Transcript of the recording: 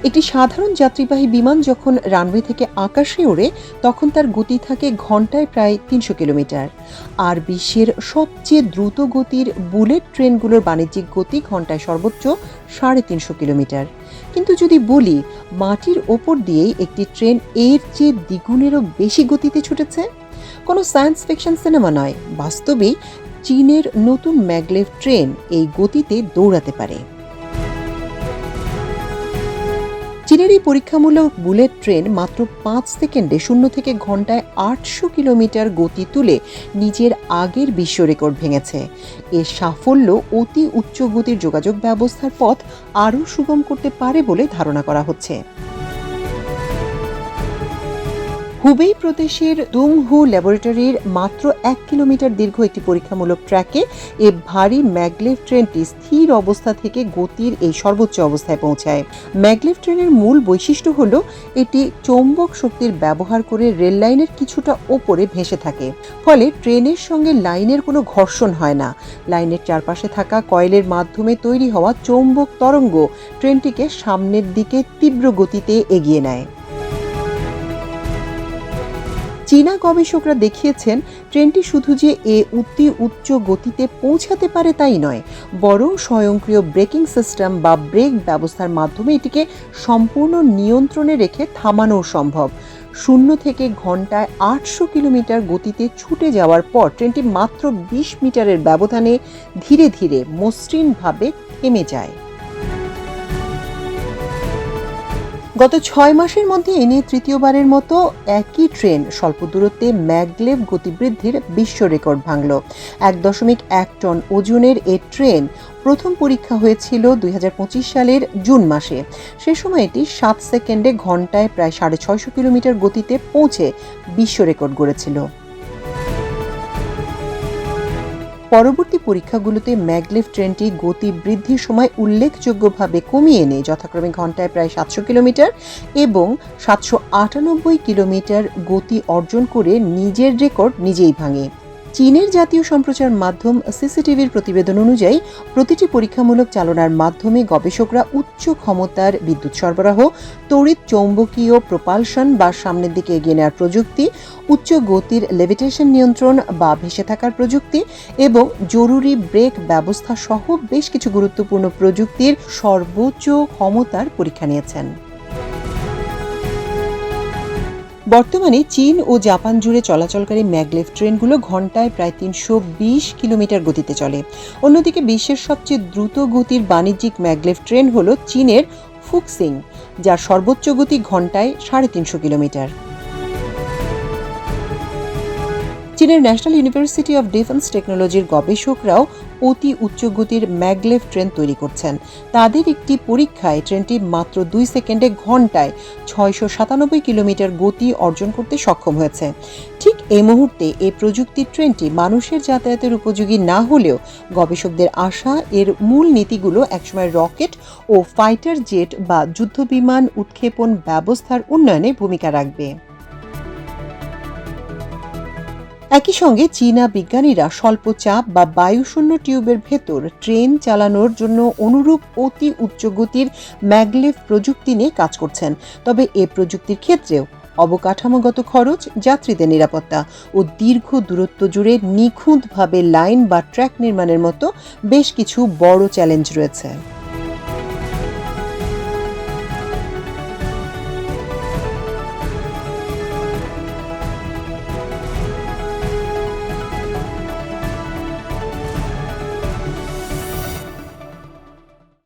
একটি সাধারণ যাত্রীবাহী বিমান যখন রানওয়ে থেকে আকাশে ওড়ে তখন তার গতি থাকে ঘন্টায় প্রায় ৩০০ কিলোমিটার। আর বিশ্বের সবচেয়ে দ্রুত গতির বুলেট ট্রেনগুলোর বাণিজ্যিক গতি ঘন্টায় সর্বোচ্চ ৩৫০ কিলোমিটার। কিন্তু যদি বলি মাটির ওপর দিয়েই একটি ট্রেন এর চেয়ে দ্বিগুণেরও বেশি গতিতে ছুটেছে, কোনো সায়েন্স ফিকশন সিনেমা নয়, বাস্তবেই চীনের নতুন ম্যাগলেভ ট্রেন এই গতিতে দৌড়াতে পারে। চীনের এই পরীক্ষামূলক বুলেট ট্রেন মাত্র ৫ সেকেন্ডে ০ থেকে ঘন্টায় ৮০০ কিলোমিটার গতি তুলে নিজের আগের বিশ্ব রেকর্ড ভেঙেছে। এর সাফল্য অতি উচ্চ গতির যোগাযোগ ব্যবস্থার পথ আরও সুগম করতে পারে বলে ধারণা করা হচ্ছে। হুবেই প্রদেশের দুংহু ল্যাবরেটরির মাত্র ১ কিলোমিটার দীর্ঘ একটি পরীক্ষামূলক ট্র্যাকে এ ভারী ম্যাগলেভ ট্রেনটি স্থির অবস্থা থেকে গতির এই সর্বোচ্চ অবস্থায় পৌঁছায়। ম্যাগলেভ ট্রেনের মূল বৈশিষ্ট্য হল এটি চৌম্বক শক্তির ব্যবহার করে রেল লাইনের কিছুটা ওপরে ভেসে থাকে, ফলে ট্রেনের সঙ্গে লাইনের কোনো ঘর্ষণ হয় না। লাইনের চারপাশে থাকা কয়েলের মাধ্যমে তৈরি হওয়া চৌম্বক তরঙ্গ ট্রেনটিকে সামনের দিকে তীব্র গতিতে এগিয়ে নেয়। চীনা গবেষকরা দেখিয়েছেন ট্রেনটি শুধু যে অতি উচ্চ গতিতে পৌঁছাতে পারে তাই নয়, বরং স্বয়ংক্রিয় ব্রেকিং সিস্টেম বা ব্রেক ব্যবস্থার মাধ্যমে এটিকে সম্পূর্ণ নিয়ন্ত্রণে রেখে থামানো সম্ভব। ০ থেকে ঘন্টায় ৮০০ কিলোমিটার গতিতে ছুটে যাওয়ার পর ট্রেনটি মাত্র ২০ মিটারের ব্যবধানে ধীরে ধীরে মসৃণভাবে থেমে যায়। গত ৬ মাসের মধ্যে এ নিয়ে তৃতীয়বারের মতো একই ট্রেন স্বল্প দূরত্বে ম্যাগলেভ গতিবৃদ্ধির বিশ্ব রেকর্ড ভাঙল। ১.১ টন ওজনের এ ট্রেন প্রথম পরীক্ষা হয়েছিল ২০২৫ সালের জুন মাসে। সে সময় এটি ৭ সেকেন্ডে ঘন্টায় প্রায় ৬৫০ কিলোমিটার গতিতে পৌঁছে বিশ্ব রেকর্ড গড়েছিল। পরবর্তী পরীক্ষাগুলোতে ম্যাগলেভ ট্রেনটি গতি বৃদ্ধির সময় উল্লেখযোগ্যভাবে কমিয়ে এনে যথাক্রমে ঘন্টায় প্রায় ৭০০ কিলোমিটার এবং ৭৯৮ কিলোমিটার গতি অর্জন করে নিজের রেকর্ড নিজেই ভাঙে। চীনের জাতীয় সম্প্রচার মাধ্যম সিসিটিভির প্রতিবেদন অনুযায়ী প্রতিটি পরীক্ষামূলক চালনার মাধ্যমে গবেষকরা উচ্চ ক্ষমতার বিদ্যুৎ সরবরাহ, তড়িৎ চৌম্বকীয় প্রপালশন বা সামনের দিকে এগিয়ে নেওয়ার প্রযুক্তি, উচ্চ গতির লেভিটেশন নিয়ন্ত্রণ বা ভেসে থাকার প্রযুক্তি এবং জরুরি ব্রেক ব্যবস্থা সহ বেশ কিছু গুরুত্বপূর্ণ প্রযুক্তির সর্বোচ্চ ক্ষমতার পরীক্ষা নিয়েছেন। বর্তমানে চীন ও জাপান জুড়ে চলাচলকারী ম্যাগলেভ ট্রেনগুলো ঘন্টায় প্রায় ৩২০ কিলোমিটার গতিতে চলে। অন্যদিকে বিশ্বের সবচেয়ে দ্রুত গতির বাণিজ্যিক ম্যাগলেভ ট্রেন হল চীনের ফুক্সিং, যার সর্বোচ্চ গতি ঘন্টায় ৩৫০ কিলোমিটার। চীনের ন্যাশনাল ইউনিভার্সিটি অব ডিফেন্স টেকনোলজির গবেষকরাও অতি উচ্চ গতির ম্যাগলেভ ট্রেন তৈরি করছেন। তাদের একটি পরীক্ষায় ট্রেনটি মাত্র ২ সেকেন্ডে ঘন্টায় ৬৯৭ কিলোমিটার গতি অর্জন করতে সক্ষম হয়েছে। ঠিক এই মুহূর্তে এই প্রযুক্তির ট্রেনটি মানুষের যাতায়াতের উপযোগী না হলেও গবেষকদের আশা এর মূল নীতিগুলো একসময় রকেট ও ফাইটার জেট বা যুদ্ধবিমান উৎক্ষেপণ ব্যবস্থার উন্নয়নে ভূমিকা রাখবে। একই সঙ্গে চীনা বিজ্ঞানীরা স্বল্প চাপ বা বায়ুশূন্য টিউবের ভেতর ট্রেন চালানোর জন্য অনুরূপ অতি উচ্চ গতির ম্যাগলেভ প্রযুক্তি নিয়ে কাজ করছেন। তবে এ প্রযুক্তির ক্ষেত্রেও অবকাঠামোগত খরচ, যাত্রীদের নিরাপত্তা ও দীর্ঘ দূরত্ব জুড়ে নিখুঁতভাবে লাইন বা ট্র্যাক নির্মাণের মতো বেশ কিছু বড় চ্যালেঞ্জ রয়েছে।